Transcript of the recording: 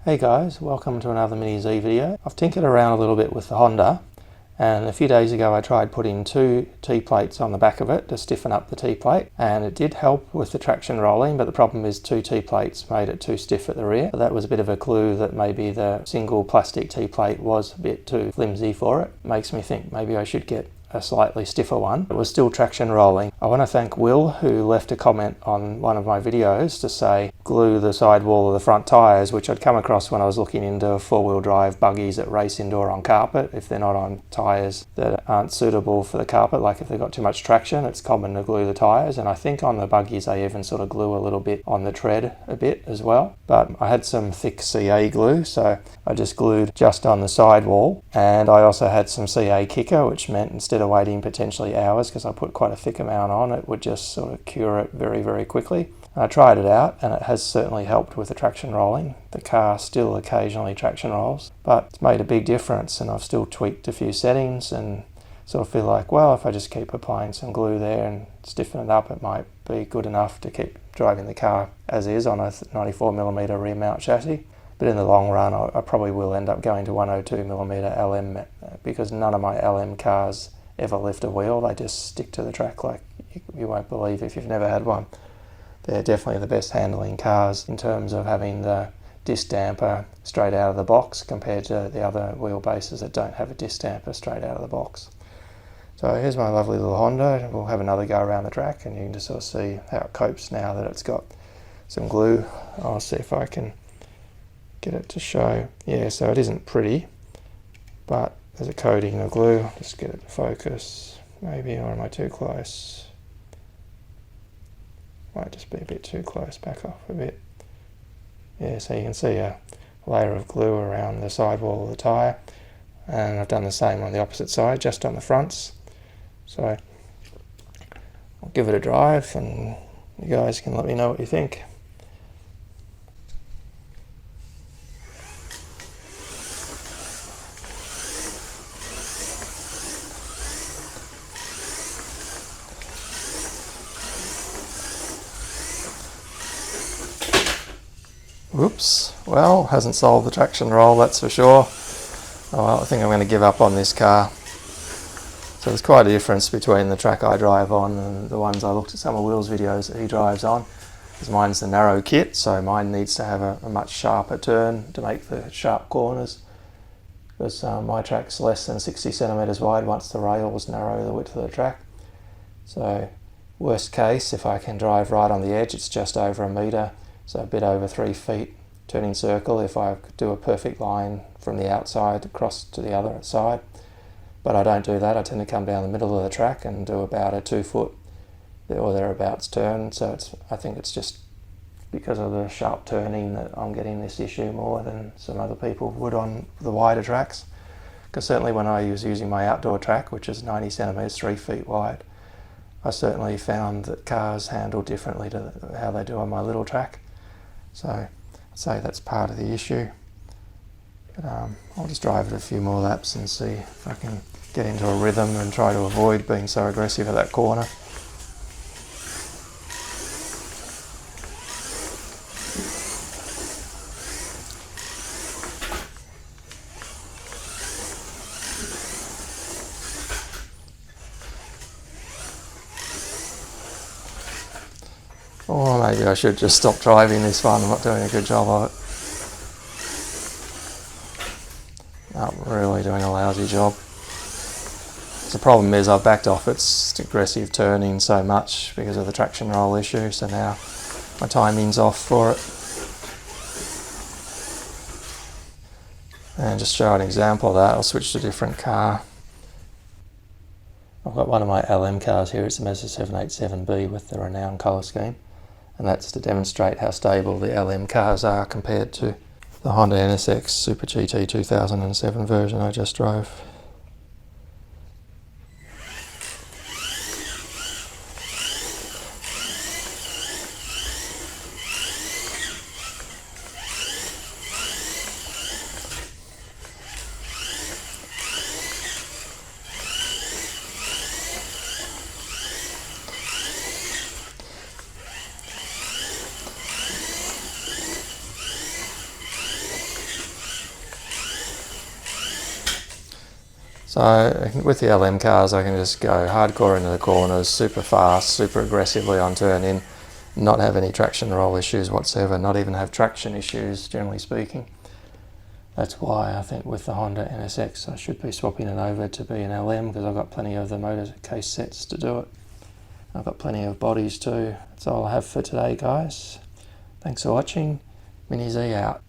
Hey guys, welcome to another Mini Z video. I've tinkered around a little bit with the Honda, and a few days ago I tried putting 2 T-plates on the back of it to stiffen up the T-plate, and it did help with the traction rolling, but the problem is 2 T-plates made it too stiff at the rear. So that was a bit of a clue that maybe the single plastic T-plate was a bit too flimsy for it. Makes me think maybe I should get a slightly stiffer one. It was still traction rolling. I want to thank Will, who left a comment on one of my videos to say glue the sidewall of the front tyres, which I'd come across when I was looking into 4-wheel drive buggies that race indoor on carpet. If they're not on tyres that aren't suitable for the carpet, like if they've got too much traction, it's common to glue the tyres, and I think on the buggies they even sort of glue a little bit on the tread a bit as well. But I had some thick CA glue, so I just glued just on the sidewall, and I also had some CA kicker, which meant instead of waiting potentially hours, because I put quite a thick amount on, it would just sort of cure it very, very quickly. I tried it out and it has certainly helped with the traction rolling. The car still occasionally traction rolls, but it's made a big difference, and I've still tweaked a few settings and sort of feel like, well, if I just keep applying some glue there and stiffen it up, it might be good enough to keep driving the car as is on a 94mm rear mount chassis. But in the long run, I probably will end up going to 102mm LM, because none of my LM cars ever lift a wheel. They just stick to the track like you won't believe if you've never had one. They're definitely the best handling cars in terms of having the disc damper straight out of the box compared to the other wheelbases that don't have a disc damper straight out of the box. So here's my lovely little Honda. We'll have another go around the track and you can just sort of see how it copes now that it's got some glue. I'll see if I can get it to show. Yeah, so it isn't pretty, but there's a coating of glue. I'll just get it to focus maybe, or am I too close? Might just be a bit too close, back off a bit. Yeah, so you can see a layer of glue around the sidewall of the tyre, and I've done the same on the opposite side, just on the fronts. So I'll give it a drive and you guys can let me know what you think. Whoops, well, hasn't solved the traction roll, that's for sure. Oh, well, I think I'm going to give up on this car. So there's quite a difference between the track I drive on and the ones I looked at some of Will's videos that he drives on. Because mine's the narrow kit, so mine needs to have a much sharper turn to make the sharp corners. Because my track's less than 60cm wide once the rails narrow the width of the track. So worst case, if I can drive right on the edge, it's just over a metre. So a bit over 3 feet turning circle if I could do a perfect line from the outside across to the other side. But I don't do that. I tend to come down the middle of the track and do about a 2 foot or thereabouts turn. So I think it's just because of the sharp turning that I'm getting this issue more than some other people would on the wider tracks. Because certainly when I was using my outdoor track, which is 90cm, 3 feet wide, I certainly found that cars handle differently to how they do on my little track. So I'd say that's part of the issue. But I'll just drive it a few more laps and see if I can get into a rhythm and try to avoid being so aggressive at that corner. Or maybe I should just stop driving this one. I'm not doing a good job of it. I'm really doing a lousy job. The problem is I've backed off its aggressive turning so much because of the traction roll issue, so now my timing's off for it. And just show an example of that, I'll switch to a different car. I've got one of my LM cars here, it's a Mazda 787B with the renowned colour scheme. And that's to demonstrate how stable the LM cars are compared to the Honda NSX Super GT 2007 version I just drove. So with the LM cars, I can just go hardcore into the corners, super fast, super aggressively on turn in, not have any traction roll issues whatsoever, not even have traction issues, generally speaking. That's why I think with the Honda NSX I should be swapping it over to be an LM, because I've got plenty of the motor case sets to do it. I've got plenty of bodies too. That's all I have for today, guys. Thanks for watching. Mini Z out.